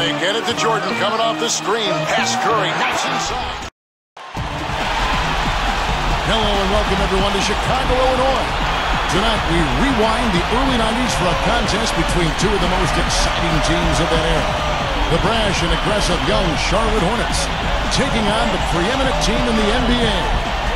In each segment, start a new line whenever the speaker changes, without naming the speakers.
They get it to Jordan coming off the screen. Past Curry. Nice inside.
Hello and welcome everyone to Chicago, Illinois. Tonight we rewind the early 90s for a contest between two of the most exciting teams of that era. The brash and aggressive young Charlotte Hornets taking on the preeminent team in the NBA,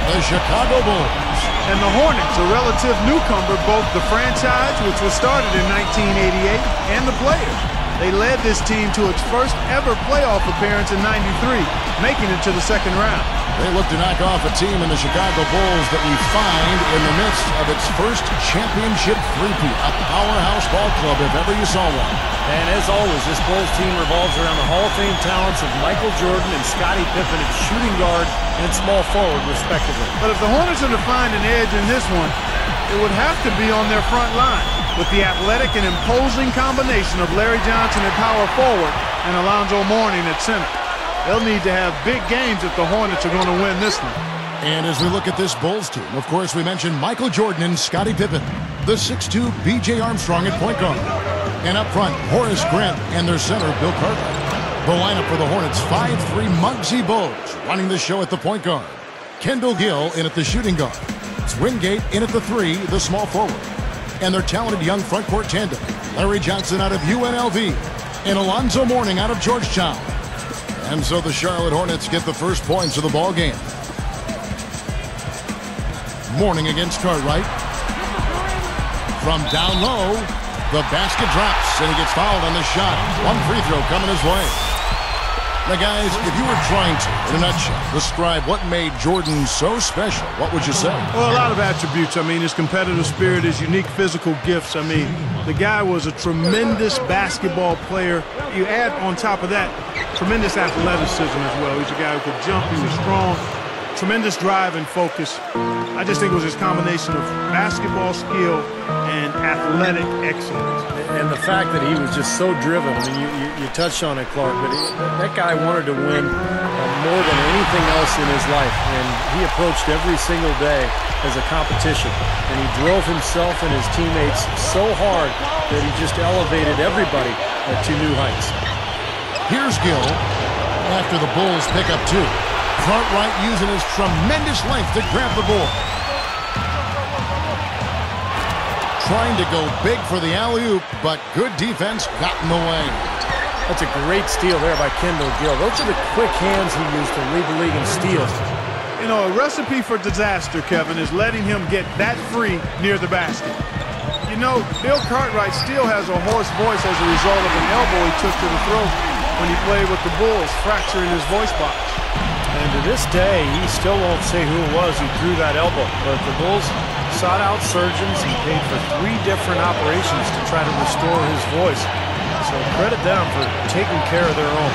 the Chicago Bulls.
And the Hornets, a relative newcomer, both the franchise, which was started in 1988, and the players. They led this team to its first ever playoff appearance in '93, making it to the second round.
They look to knock off a team in the Chicago Bulls that we find in the midst of its first championship three-peat, a powerhouse ball club if ever you saw one.
And as always, this Bulls team revolves around the Hall of Fame talents of Michael Jordan and Scottie Pippen at shooting guard and small forward, respectively.
But if the Hornets are to find an edge in this one, it would have to be on their front line, with the athletic and imposing combination of Larry Johnson at power forward and Alonzo Mourning at center. They'll need to have big games if the Hornets are going to win this one.
And as we look at this Bulls team, of course, we mentioned Michael Jordan and Scottie Pippen, the 6'2" B.J. Armstrong at point guard. And up front, Horace Grant and their center, Bill Cartwright. The lineup for the Hornets, 5'3" Muggsy Bogues running the show at the point guard. Kendall Gill in at the shooting guard. It's Wingate in at the 3, the small forward. And their talented young front court tandem, Larry Johnson out of UNLV and Alonzo Mourning out of Georgetown. And so the Charlotte Hornets get the first points of the ball game. Mourning against Cartwright. From down low, the basket drops, and he gets fouled on the shot. One free throw coming his way. Now, guys, if you were trying to, in a nutshell, describe what made Jordan so special, what would you say?
Well, a lot of attributes. I mean, his competitive spirit, his unique physical gifts. I mean, the guy was a tremendous basketball player. You add on top of that, tremendous athleticism as well. He's a guy who could jump. He was strong. Tremendous drive and focus. I just think it was his combination of basketball skill and athletic excellence.
And the fact that he was just so driven. I mean, you touched on it, Clark, but that guy wanted to win more than anything else in his life. And he approached every single day as a competition. And he drove himself and his teammates so hard that he just elevated everybody to new heights.
Here's Gill after the Bulls pick up 2. Cartwright using his tremendous length to grab the board. Trying to go big for the alley-oop, but good defense got in the way.
That's a great steal there by Kendall Gill. Those are the quick hands he used to lead the league in steals.
You know, a recipe for disaster, Kevin, is letting him get that free near the basket. You know, Bill Cartwright still has a hoarse voice as a result of an elbow he took to the throat when he played with the Bulls, fracturing his voice box.
And to this day, he still won't say who it was who threw that elbow. But the Bulls sought out surgeons and paid for 3 different operations to try to restore his voice. So credit them for taking care of their own.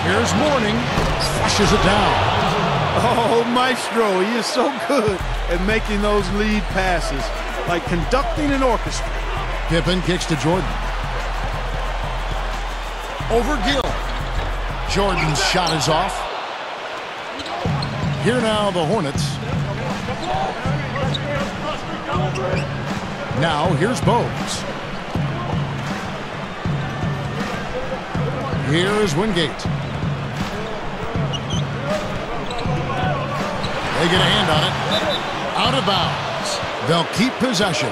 Here's Mourning, flushes it down.
Oh, Maestro, he is so good at making those lead passes, like conducting an orchestra.
Pippen kicks to Jordan. Over Gill. Jordan's shot is off. Here now the Hornets. Now here's Bogues. Here is Wingate. They get a hand on it. Out of bounds. They'll keep possession.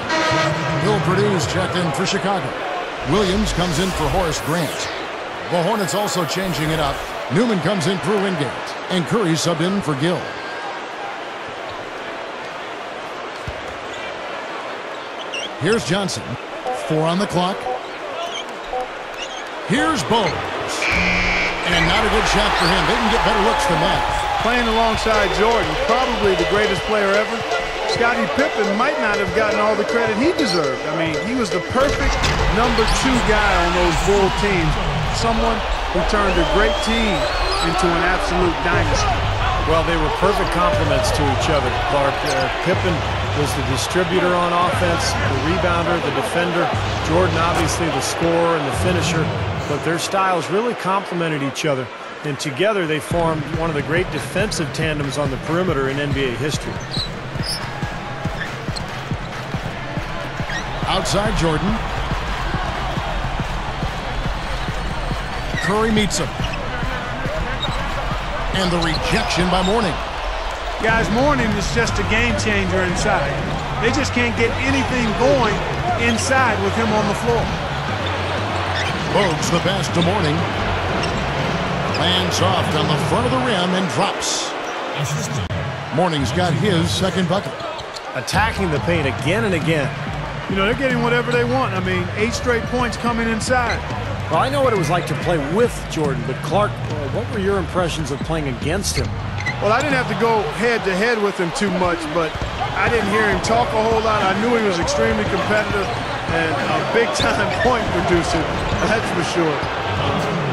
Bill Purdue's checked in for Chicago. Williams comes in for Horace Grant. The Hornets also changing it up. Newman comes in for Wingate, and Curry subbed in for Gill. Here's Johnson. 4 on the clock. Here's Bogues. And not a good shot for him. They can get better looks than that.
Playing alongside Jordan, probably the greatest player ever, Scottie Pippen might not have gotten all the credit he deserved. I mean, he was the perfect number 2 guy on those Bull teams. Someone who turned a great team into an absolute dynasty.
Well, they were perfect complements to each other, Clark. Pippen was the distributor on offense, the rebounder, the defender. Jordan, obviously, the scorer and the finisher. But their styles really complemented each other. And together, they formed one of the great defensive tandems on the perimeter in NBA history.
Outside Jordan. Curry meets him. And the rejection by Mourning.
Guys, Mourning is just a game changer inside. They just can't get anything going inside with him on the floor.
Bogues the pass to Mourning. Lands off on the front of the rim and drops. Mourning's got his second bucket.
Attacking the paint again and again.
You know, they're getting whatever they want. I mean, 8 straight points coming inside.
Well, I know what it was like to play with Jordan, but Clark, what were your impressions of playing against him?
Well, I didn't have to go head-to-head with him too much, but I didn't hear him talk a whole lot. I knew he was extremely competitive and a big-time point producer, that's for sure.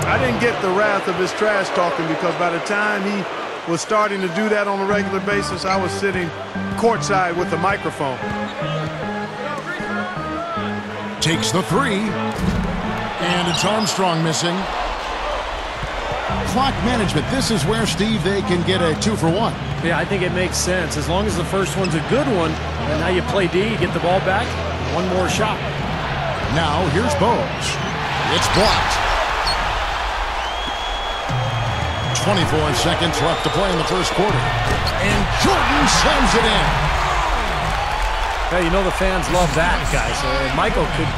I didn't get the wrath of his trash talking because by the time he was starting to do that on a regular basis, I was sitting courtside with the microphone.
Takes the three. And it's Armstrong missing. Clock management. This is where, Steve, they can get a 2-for-1.
Yeah, I think it makes sense. As long as the first one's a good one, and now you play D, you get the ball back, one more shot.
Now, here's Bogues. It's blocked. 24 seconds left to play in the first quarter. And Jordan slams it in.
Yeah, you know the fans love that, guys. Michael could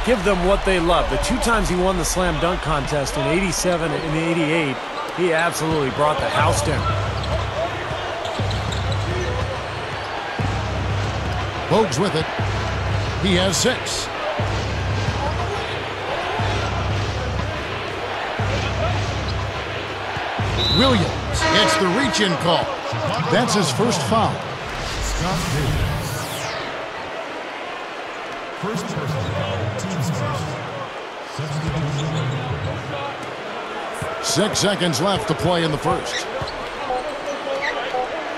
give them what they love. The 2 times he won the slam dunk contest in '87 and '88, he absolutely brought the house down.
Bogues with it. He has 6. Williams gets the reach-in call. That's his first foul.
Scott Davis. First personal foul, team's first.
6 seconds left to play in the first.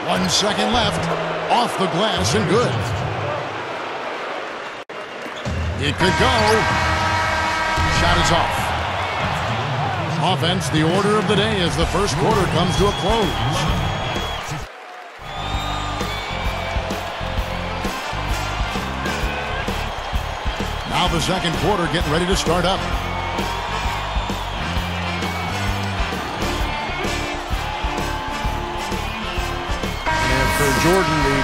1 second left. Off the glass and good. It could go. Shot is off. Offense, the order of the day as the first quarter comes to a close. Now the second quarter getting ready to start up.
And for Jordan, the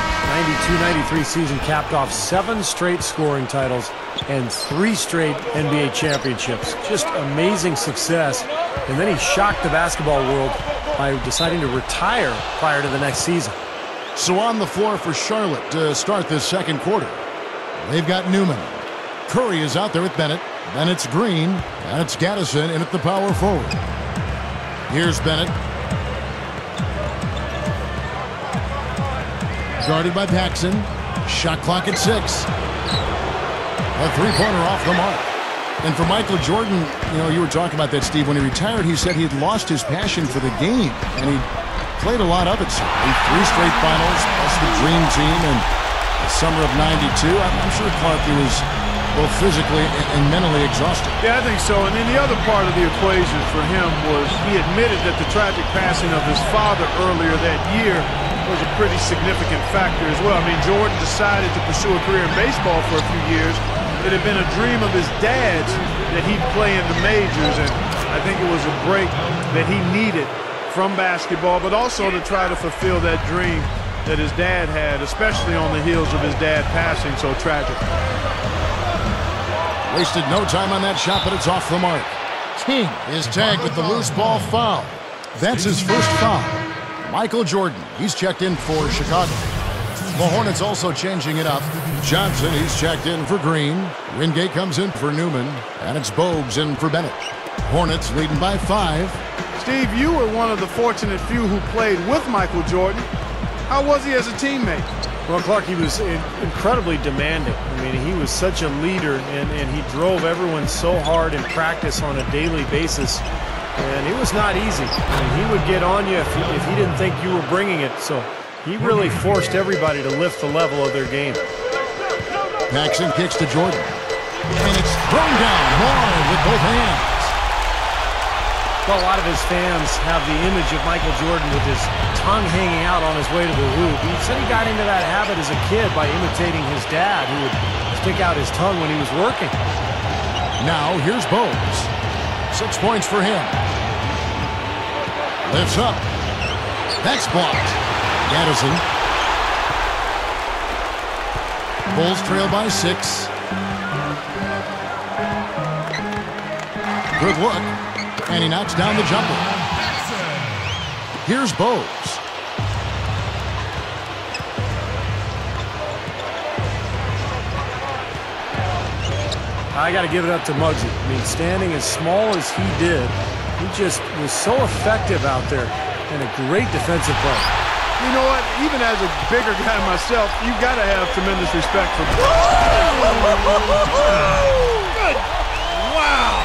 92-93 season capped off 7 straight scoring titles and 3 straight NBA championships. Just amazing success. And then he shocked the basketball world by deciding to retire prior to the next season.
So on the floor for Charlotte to start this second quarter, they've got Newman. Curry is out there with Bennett. Then it's Green. And it's Gaddison in at the power forward. Here's Bennett. Guarded by Paxson. Shot clock at 6. A three-pointer off the mark. And for Michael Jordan, you know, you were talking about that, Steve. When he retired, he said he'd lost his passion for the game. And he played a lot of it. So 3 straight finals, plus the Dream Team, and the summer of '92. I'm sure Clark, he was both physically and mentally exhausted.
Yeah, I think so. And then the other part of the equation for him was he admitted that the tragic passing of his father earlier that year was a pretty significant factor as well. I mean, Jordan decided to pursue a career in baseball for a few years. It had been a dream of his dad's that he'd play in the majors, and I think it was a break that he needed from basketball, but also to try to fulfill that dream that his dad had, especially on the heels of his dad passing so tragically.
Wasted no time on that shot, but it's off the mark. King is tagged with the loose ball foul. That's his first foul. Michael Jordan, he's checked in for Chicago. The Hornets also changing it up. Johnson, he's checked in for Green. Wingate comes in for Newman. And it's Bogues in for Bennett. Hornets leading by 5.
Steve, you were one of the fortunate few who played with Michael Jordan. How was he as a teammate?
Well, Clark, he was incredibly demanding. I mean, he was such a leader, and he drove everyone so hard in practice on a daily basis. And it was not easy. I mean, he would get on you if he didn't think you were bringing it. So he really forced everybody to lift the level of their game.
Paxson kicks to Jordan. And it's thrown down hard with both hands.
Well, a lot of his fans have the image of Michael Jordan with his tongue hanging out on his way to the hoop. He said he got into that habit as a kid by imitating his dad, who would stick out his tongue when he was working.
Now here's Bogues. 6 points for him. Lifts up. That's blocked. Gaddison. Bulls trail by 6. Good look. And he knocks down the jumper. Here's Bowes.
I got to give it up to Muggsy. I mean, standing as small as he did, he just was so effective out there and a great defensive play.
You know what? Even as a bigger guy myself, you got to have tremendous respect for. Good. Wow.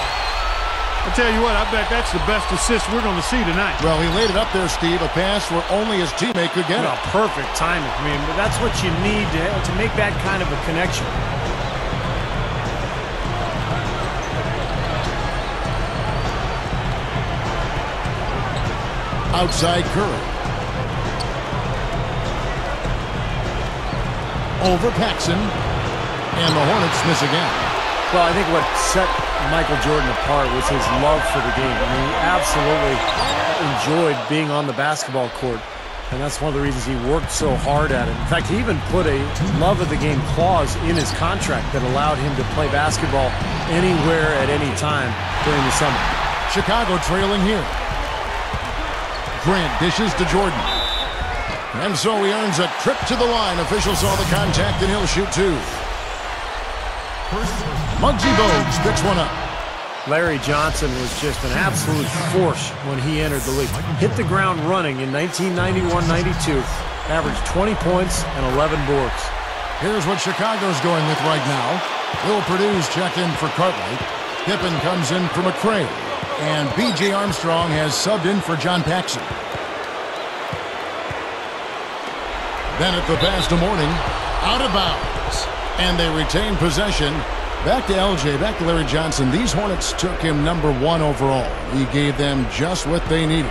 I tell you what, I bet that's the best assist we're going to see tonight.
Well, he laid it up there, Steve, a pass where only his teammate could get it.
Well, perfect timing. I mean, but that's what you need to make that kind of a connection.
Outside Curry. Over Paxson. And the Hornets miss again.
Well, I think what set Michael Jordan apart was his love for the game. I mean, he absolutely enjoyed being on the basketball court. And that's one of the reasons he worked so hard at it. In fact, he even put a love of the game clause in his contract that allowed him to play basketball anywhere at any time during the summer.
Chicago trailing here. Grant dishes to Jordan. And so he earns a trip to the line. Officials saw the contact and he'll shoot 2. Muggsy Bogues picks one up.
Larry Johnson was just an absolute force when he entered the league. Hit the ground running in 1991-92. Averaged 20 points and 11 boards.
Here's what Chicago's going with right now. Will Purdue's checked in for Cartwright. Pippen comes in for McCray. And B.J. Armstrong has subbed in for John Paxson. Bennett the pass to Mourning. Out of bounds. And they retain possession. Back to LJ, back to Larry Johnson. These Hornets took him number 1 overall. He gave them just what they needed.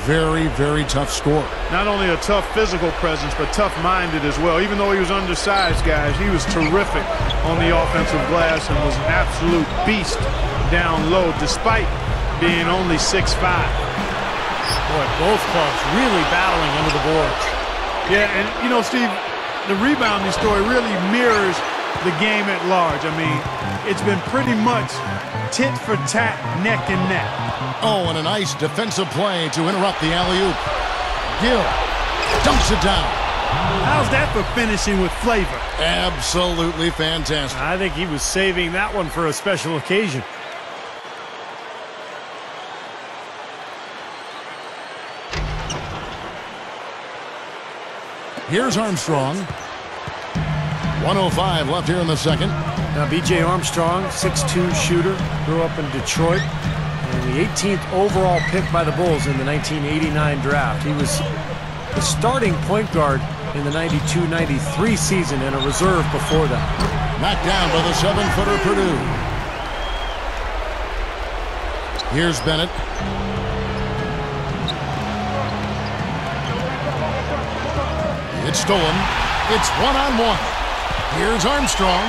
Very, very tough score.
Not only a tough physical presence, but tough-minded as well. Even though he was undersized, guys, he was terrific on the offensive glass and was an absolute beast down low, despite being only 6'5".
Boy, both clubs really battling under the boards.
Yeah, and, you know, Steve, the rebounding story really mirrors the game at large. I mean, it's been pretty much tit for tat, neck and neck.
Oh, and a nice defensive play to interrupt the alley-oop. Gill dunks it down.
How's that for finishing with flavor?
Absolutely fantastic.
I think he was saving that one for a special occasion.
Here's Armstrong. 1:05 left here in the second.
Now, B.J. Armstrong, 6'2" shooter, grew up in Detroit, and the 18th overall pick by the Bulls in the 1989 draft. He was the starting point guard in the 92-93 season and a reserve before that.
Knocked down by the 7-footer Purdue. Here's Bennett. It's stolen. It's one-on-one. Here's Armstrong.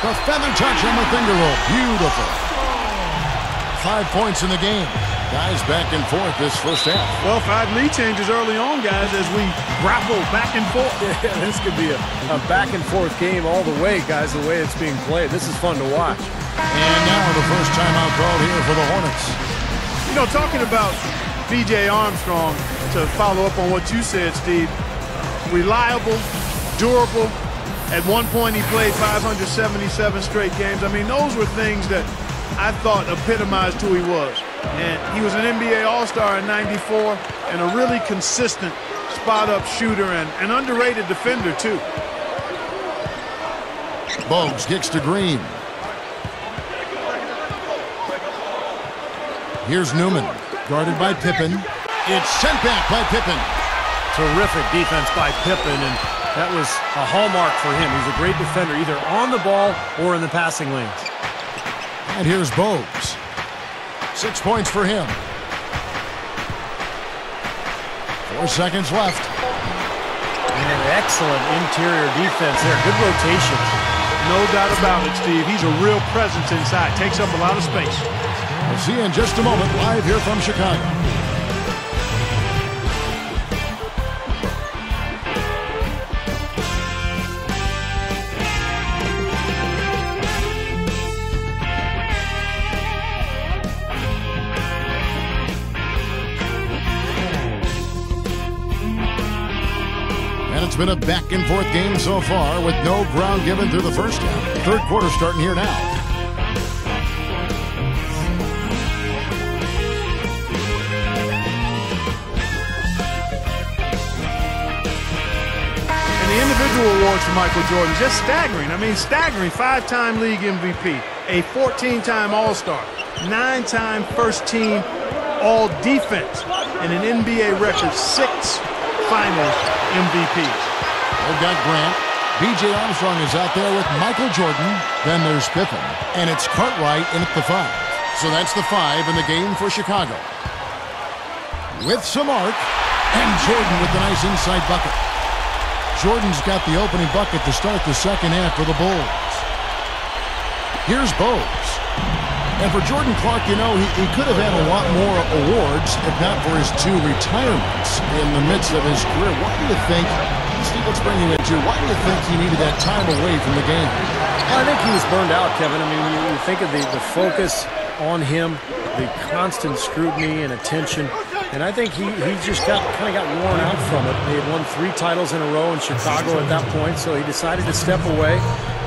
The feather touch on the finger roll. Beautiful. 5 points in the game. Guys back and forth this first half.
Well, 5 lead changes early on, guys, as we grapple back and forth.
Yeah, this could be a back and forth game all the way, guys, the way it's being played. This is fun to watch.
And now the first timeout called here for the Hornets.
You know, talking about B.J. Armstrong, to follow up on what you said, Steve, reliable, durable. At one point, he played 577 straight games. I mean, those were things that I thought epitomized who he was. And he was an NBA All-Star in '94 and a really consistent spot-up shooter and an underrated defender, too.
Bogues kicks to Green. Here's Newman, guarded by Pippen. It's sent back by Pippen.
Terrific defense by Pippen, and that was a hallmark for him. He's a great defender, either on the ball or in the passing lanes.
And here's Bogues. 6 points for him. 4 seconds left.
And excellent interior defense there. Good rotation.
No doubt about it, Steve. He's a real presence inside. Takes up a lot of space.
We'll see you in just a moment, live here from Chicago. It's been a back-and-forth game so far with no ground given through the first half. Third quarter starting here now.
And the individual awards for Michael Jordan, just staggering. I mean, staggering. 5-time league MVP, a 14-time All-Star, 9-time first-team All-Defense, and an NBA record 6 Finals MVPs.
They've got Grant. B.J. Armstrong is out there with Michael Jordan. Then there's Pippen. And it's Cartwright in at the 5. So that's the 5 in the game for Chicago. With some arc. And Jordan with the nice inside bucket. Jordan's got the opening bucket to start the second half for the Bulls. Here's Bowes. And for Jordan Clark, you know, he could have had a lot more awards if not for his 2 retirements in the midst of his career. Why do you think, Steve, let's bring you into, why do you think he needed that time away from the game?
Well, I think he was burned out, Kevin. I mean, you think of the focus on him, the constant scrutiny and attention, and I think he just kind of got worn out from it. He had won 3 titles in a row in Chicago at that point, so he decided to step away,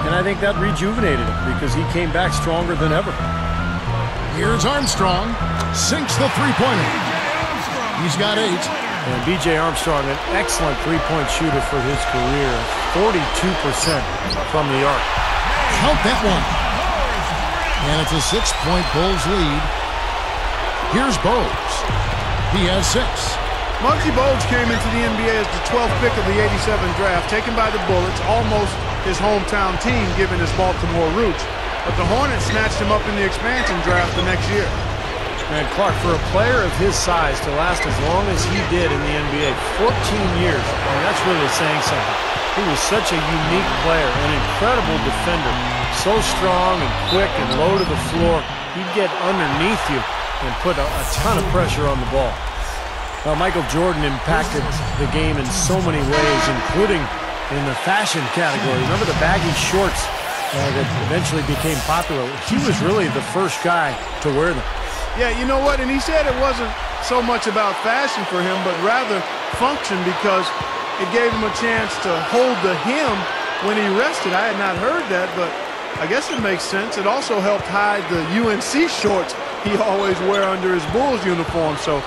and I think that rejuvenated him because he came back stronger than ever.
Here's Armstrong. Sinks the three-pointer. He's got 8.
And B.J. Armstrong, an excellent three-point shooter for his career. 42% from the arc.
Count that one. And it's a 6-point Bulls lead. Here's Bowes. He has 6.
Muggsy Bogues came into the NBA as the 12th pick of the '87 draft, taken by the Bullets, almost his hometown team given his Baltimore roots. But the Hornets snatched him up in the expansion draft the next year.
And Clark, for a player of his size to last as long as he did in the NBA, 14 years, I mean, that's really saying something. He was such a unique player, an incredible defender, so strong and quick and low to the floor. He'd get underneath you and put a ton of pressure on the ball. Well, Michael Jordan impacted the game in so many ways, including in the fashion category. Remember the baggy shorts that eventually became popular? He was really the first guy to wear them.
Yeah, you know what? And he said it wasn't so much about fashion for him, but rather function, because it gave him a chance to hold the hem when he rested. I had not heard that, but I guess it makes sense. It also helped hide the UNC shorts he always wear under his Bulls uniform. So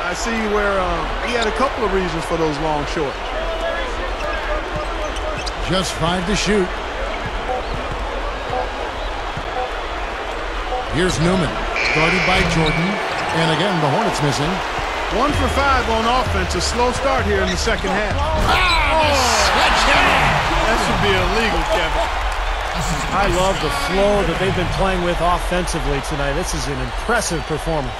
I see where he had a couple of reasons for those long shorts.
Just 5 to shoot. Here's Newman, guarded by Jordan. And again, the Hornets missing.
1 for 5 on offense. A slow start here in the second half. That should be illegal, Kevin.
I love the flow that they've been playing with offensively tonight. This is an impressive performance.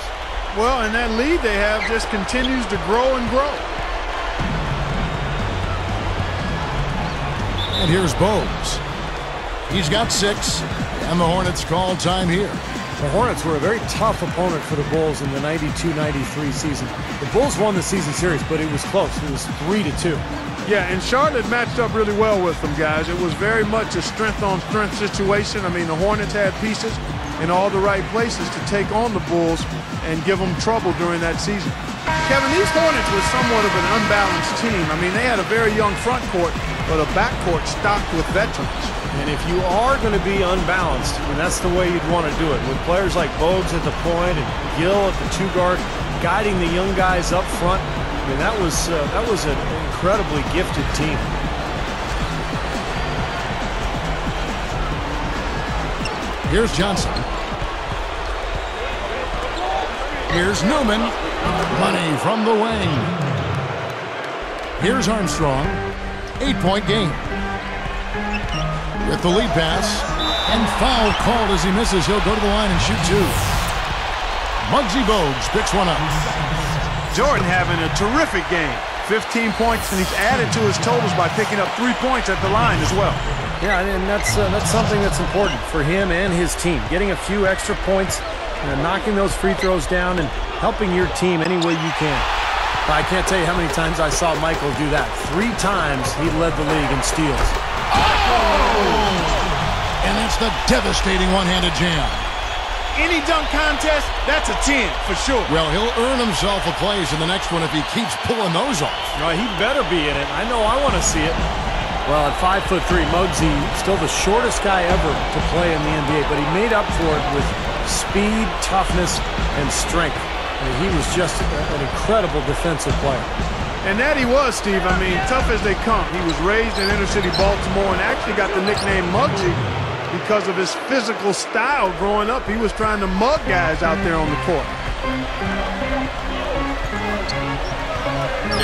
Well, and that lead they have just continues to grow and grow.
And here's Bowes. He's got 6, and the Hornets call time here.
The Hornets were a very tough opponent for the Bulls in the 92-93 season. The Bulls won the season series, but it was close. It was 3-2.
Yeah, and Charlotte matched up really well with them, guys. It was very much a strength-on-strength situation. I mean, the Hornets had pieces in all the right places to take on the Bulls and give them trouble during that season. Kevin, these Hornets were somewhat of an unbalanced team. I mean, they had a very young front court, but a backcourt stocked with veterans.
And if you are going to be unbalanced, and that's the way you'd want to do it, with players like Bogues at the point and Gill at the 2 guard, guiding the young guys up front, I mean, that was an incredibly gifted team.
Here's Johnson. Here's Newman. Money from the wing. Here's Armstrong. 8-point game. With the lead pass. And foul called as he misses. He'll go to the line and shoot 2. Muggsy Bogues picks one up.
Jordan having a terrific game. 15 points, and he's added to his totals by picking up 3 points at the line as well.
Yeah, and that's something that's important for him and his team. Getting a few extra points knocking those free throws down and helping your team any way you can. I can't tell you how many times I saw Michael do that. 3 times he led the league in steals.
And that's the devastating one-handed jam.
Any dunk contest, that's a 10 for sure.
Well, he'll earn himself a place in the next one if he keeps pulling those off.
Well, he better be in it. I know I want to see it. Well, at 5'3", Muggsy, still the shortest guy ever to play in the NBA, but he made up for it with speed, toughness, and strength. He was just an incredible defensive player.
And that he was, Steve. I mean, tough as they come. He was raised in inner-city Baltimore and actually got the nickname Muggsy because of his physical style growing up. He was trying to mug guys out there on the court.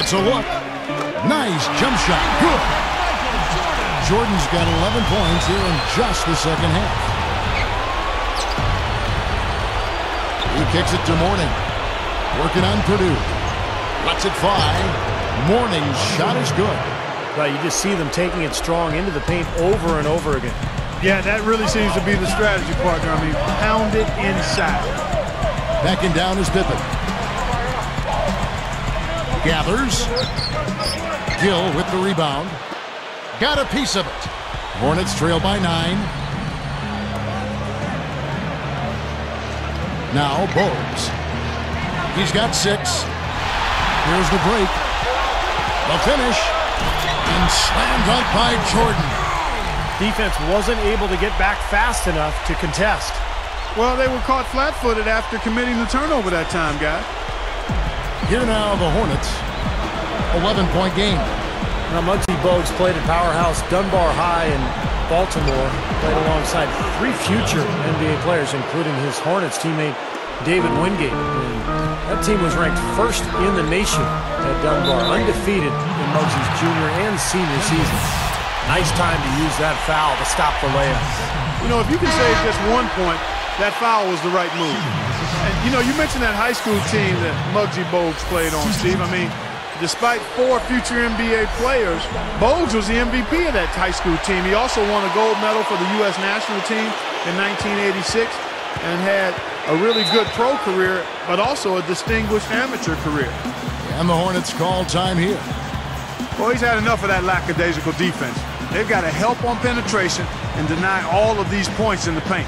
It's a look. Nice jump shot. Good. Jordan's got 11 points here in just the second half. He kicks it to Mourning. Working on Purdue. Lets it fly. Mourning's shot is good.
Well, you just see them taking it strong into the paint over and over again.
Yeah, that really seems to be the strategy, partner. I mean, pound it inside.
Backing down is Pippen. Gathers. Gill with the rebound. Got a piece of it. Hornets trail by 9. Now Bogues. He's got 6. Here's the break. The finish. And slam dunk by Jordan.
Defense wasn't able to get back fast enough to contest.
Well, they were caught flat-footed after committing the turnover that time, guys.
Here now the Hornets. 11-point game.
Now, Muggsy Bogues played at Powerhouse Dunbar High in Baltimore. Played alongside 3 future NBA players, including his Hornets teammate David Wingate. And that team was ranked first in the nation at Dunbar, undefeated in Muggsy's junior and senior seasons. Nice time to use that foul to stop the layup.
You know, if you can save just 1 point, that foul was the right move. And, you know, you mentioned that high school team that Muggsy Bogues played on, Steve. I mean, despite 4 future NBA players, Bogues was the MVP of that high school team. He also won a gold medal for the U.S. national team in 1986 and had a really good pro career, but also a distinguished amateur career.
And the Hornets call time here.
Well, he's had enough of that lackadaisical defense. They've got to help on penetration and deny all of these points in the paint.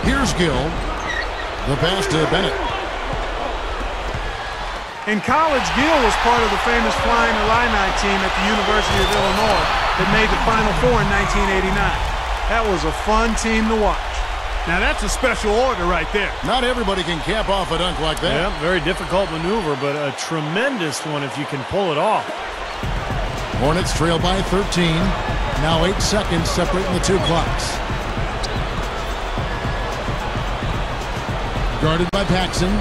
Here's Gill. The pass to Bennett.
In college, Gill was part of the famous Flying Illini team at the University of Illinois that made the Final Four in 1989. That was a fun team to watch. Now, that's a special order right there.
Not everybody can cap off a dunk like that.
Yeah, very difficult maneuver, but a tremendous one if you can pull it off.
Hornets trail by 13. Now 8 seconds separating the 2 clocks. Guarded by Paxson.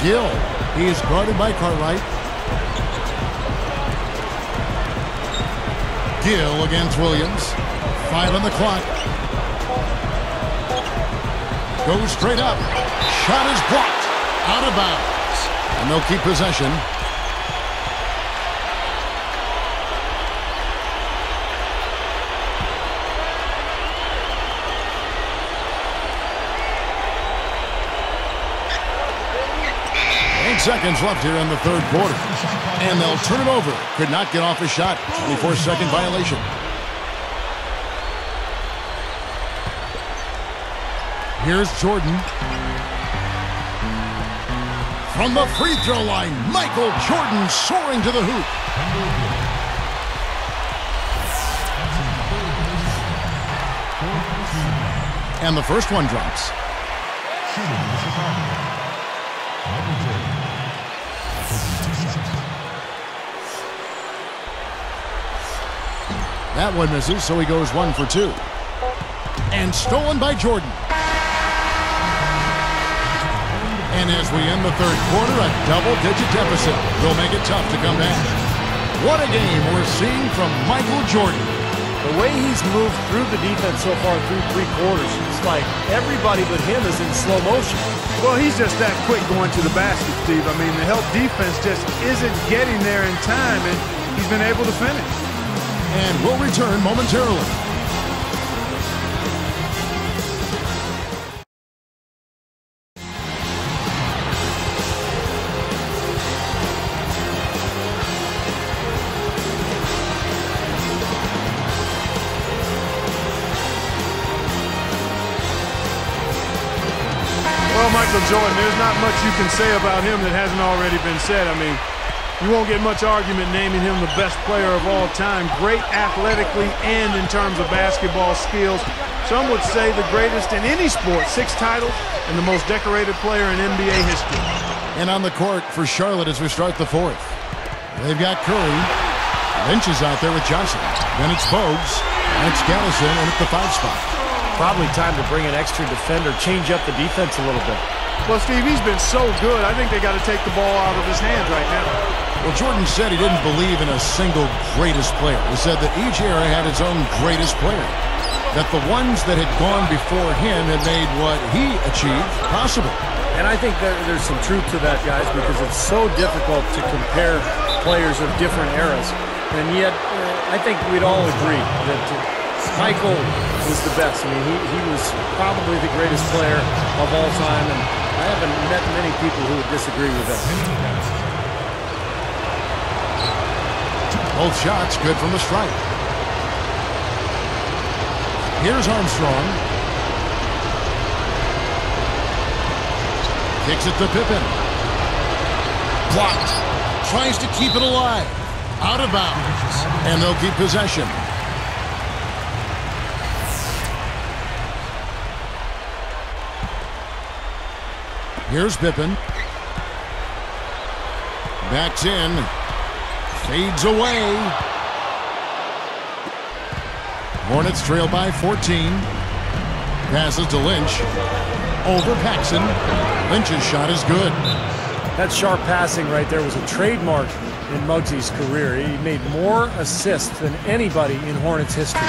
Gill. He is guarded by Cartwright. Gill against Williams. 5 on the clock. Goes straight up. Shot is blocked. Out of bounds. And they'll keep possession. Seconds left here in the 3rd quarter. And they'll turn it over. Could not get off a shot. 24-second violation. Here's Jordan. From the free throw line, Michael Jordan soaring to the hoop. And the first one drops. That one misses, so he goes 1 for 2. And stolen by Jordan. And as we end the third quarter, a double-digit deficit will make it tough to come back. What a game we're seeing from Michael Jordan.
The way he's moved through the defense so far through three quarters, it's like everybody but him is in slow motion.
Well, he's just that quick going to the basket, Steve. I mean, the help defense just isn't getting there in time, and he's been able to finish.
And we'll return momentarily.
Well, Michael Jordan, there's not much you can say about him that hasn't already been said. I mean, you won't get much argument naming him the best player of all time. Great athletically and in terms of basketball skills. Some would say the greatest in any sport, 6 titles, and the most decorated player in NBA history.
And on the court for Charlotte as we start the fourth. They've got Curry. Lynch is out there with Johnson. Then it's Bogues. And it's Gallison in at the 5 spot.
Probably time to bring an extra defender, change up the defense a little bit.
Well, Steve, he's been so good. I think they got to take the ball out of his hands right now.
Well, Jordan said he didn't believe in a single greatest player. He said that each era had its own greatest player. That the ones that had gone before him had made what he achieved possible.
And I think there's some truth to that, guys, because it's so difficult to compare players of different eras. And yet, I think we'd all agree that Michael was the best. I mean, he was probably the greatest player of all time, and I haven't met many people who would disagree with that.
Both shots good from the stripe. Here's Armstrong. Kicks it to Pippen. Blocked. Tries to keep it alive. Out of bounds. And they'll keep possession. Here's Pippen. Backs in. Fades away. Hornets trail by 14. Passes to Lynch. Over Paxson. Lynch's shot is good.
That sharp passing right there was a trademark in Muggsy's career. He made more assists than anybody in Hornets history.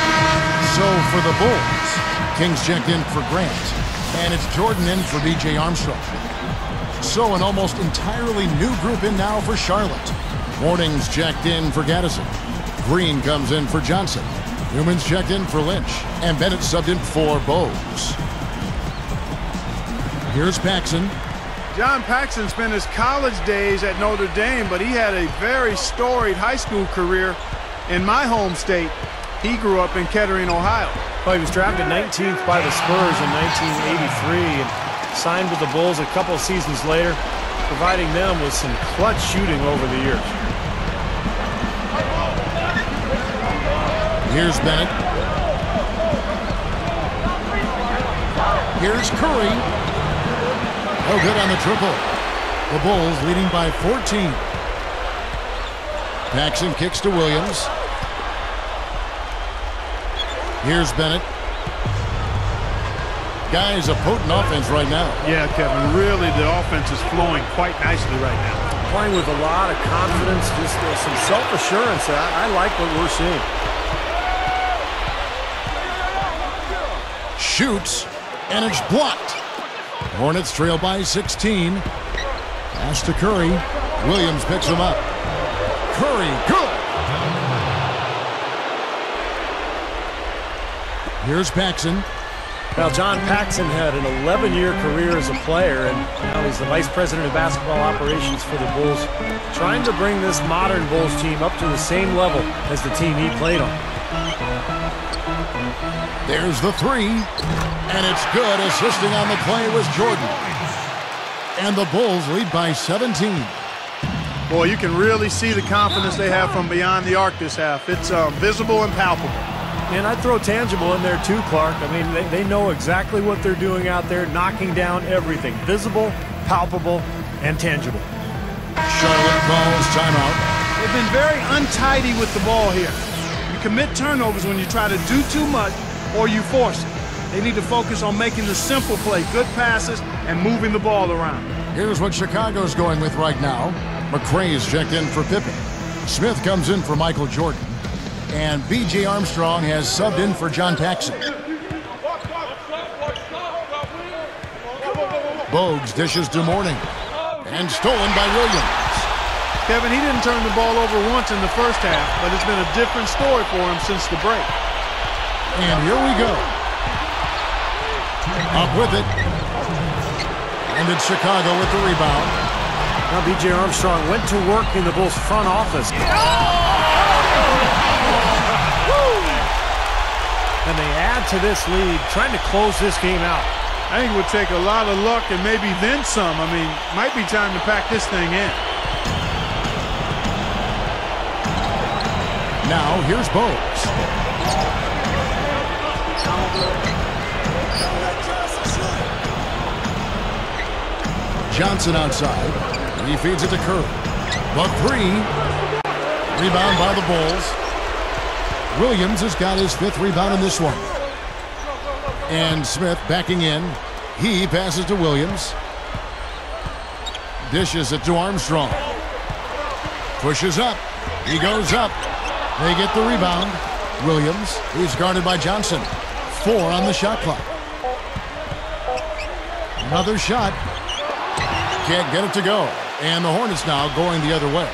So for the Bulls, Kings checked in for Grant. And it's Jordan in for B.J. Armstrong. So an almost entirely new group in now for Charlotte. Morning's checked in for Gaddison. Green comes in for Johnson. Newman's checked in for Lynch. And Bennett subbed in for Bogues. Here's Paxson.
John Paxson spent his college days at Notre Dame, but he had a very storied high school career in my home state. He grew up in Kettering, Ohio.
Well, he was drafted 19th by the Spurs in 1983 and signed with the Bulls a couple seasons later, providing them with some clutch shooting over the years.
Here's Bennett. Here's Curry. No good on the triple. The Bulls leading by 14. Paxson kicks to Williams. Here's Bennett. Guys, a potent offense right now.
Yeah, Kevin, really the offense is flowing quite nicely right now.
Playing with a lot of confidence, just some self-assurance. I like what we're seeing.
Shoots, and it's blocked. Hornets trail by 16. Pass to Curry. Williams picks him up. Curry, good. Here's Paxson.
Now, John Paxson had an 11-year career as a player, and now he's the vice president of basketball operations for the Bulls, trying to bring this modern Bulls team up to the same level as the team he played on.
There's the three, and it's good. Assisting on the play was Jordan. And the Bulls lead by 17.
Boy, you can really see the confidence they have from beyond the arc this half. It's visible and palpable.
And I'd throw tangible in there too, Clark. I mean, they know exactly what they're doing out there, knocking down everything. Visible, palpable, and tangible.
Charlotte calls timeout.
They've been very untidy with the ball here. You commit turnovers when you try to do too much or you force it. They need to focus on making the simple play, good passes, and moving the ball around.
Here's what Chicago's going with right now. McRae's checked in for Pippen. Smith comes in for Michael Jordan. And B.J. Armstrong has subbed in for John Paxson. Bogues dishes to Mourning. And stolen by Williams.
Kevin, he didn't turn the ball over once in the first half, but it's been a different story for him since the break.
And here we go. Up with it. And it's Chicago with the rebound.
Now B.J. Armstrong went to work in the Bulls front office. And they add to this lead, trying to close this game out.
I think it would take a lot of luck and maybe then some. I mean, might be time to pack this thing in.
Now, here's Bogues. Johnson outside. He feeds it to Kerr. The three. Rebound by the Bulls. Williams has got his 5th rebound in this one. And Smith backing in. He passes to Williams. Dishes it to Armstrong. Pushes up. He goes up. They get the rebound. Williams, he's guarded by Johnson. 4 on the shot clock. Another shot. Can't get it to go. And the Hornets now going the other way.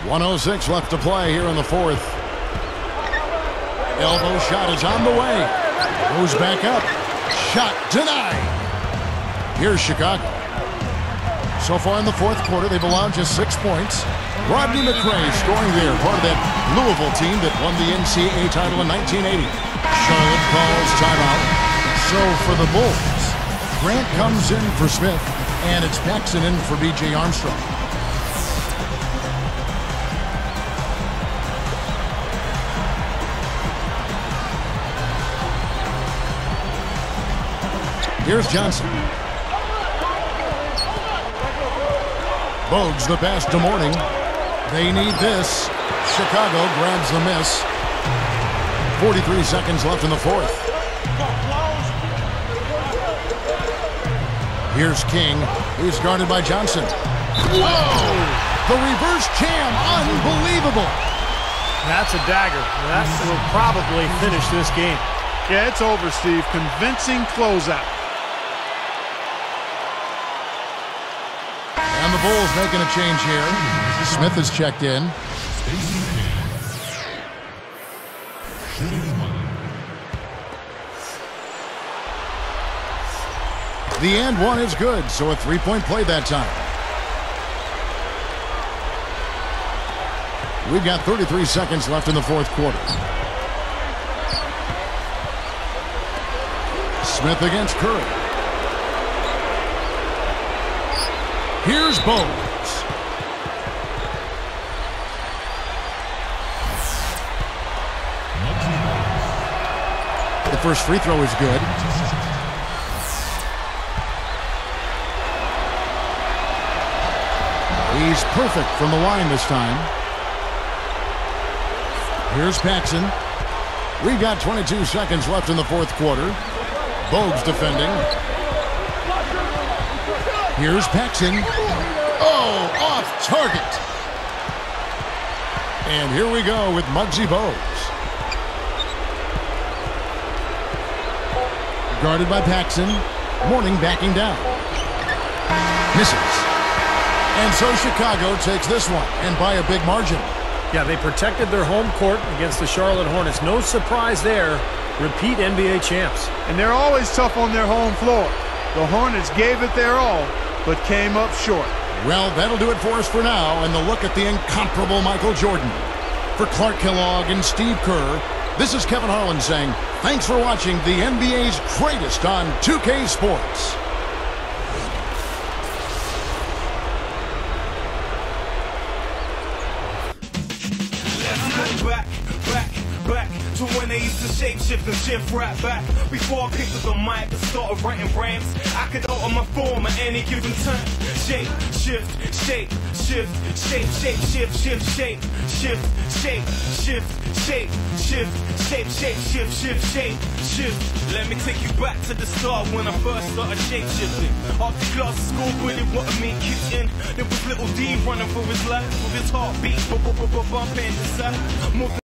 1:06 left to play here in the 4th. Elbow shot is on the way. Goes back up. Shot denied. Here's Chicago. So far in the 4th quarter, they've allowed just 6 points. Rodney McRae scoring there, part of that Louisville team that won the NCAA title in 1980. Charlotte calls timeout. So for the Bulls, Grant comes in for Smith, and it's Paxson in for B.J. Armstrong. Here's Johnson. Bogues the pass to Mourning. They need this. Chicago grabs the miss. 43 seconds left in the 4th. Here's King. He's guarded by Johnson. Whoa! The reverse jam. Unbelievable.
That's a dagger. That will probably finish this game.
Yeah, it's over, Steve. Convincing closeout.
And the Bulls making a change here. Smith has checked in. The and one is good, so a 3-point play that time. We've got 33 seconds left in the 4th quarter. Smith against Curry. Here's Bogues. The first free throw is good. He's perfect from the line this time. Here's Paxson. We've got 22 seconds left in the 4th quarter. Bogues defending. Here's Paxson. Oh, off target. And here we go with Muggsy Bogues. Guarded by Paxson. Mourning backing down. Misses. And so Chicago takes this one, and by a big margin.
Yeah, they protected their home court against the Charlotte Hornets. No surprise there. Repeat NBA champs.
And they're always tough on their home floor. The Hornets gave it their all, but came up short.
Well, that'll do it for us for now, and the look at the incomparable Michael Jordan. For Clark Kellogg and Steve Kerr, this is Kevin Harlan saying, thanks for watching the NBA's greatest on 2K Sports.
Back to when they used to shape shift and shift right back. Before I picked up the mic and started writing rhymes, I could alter my form at any given time. Shape, shift, shape, shift, shape, shape, shift, shift, shape, shift, shape, shift, shape, shift, shape, shape, shift, shift, shape, shift. Let me take you back to the start when I first started shape shifting. After class at school, really wanted me kicked in. There was little D running for his life with his heartbeat, bumping inside.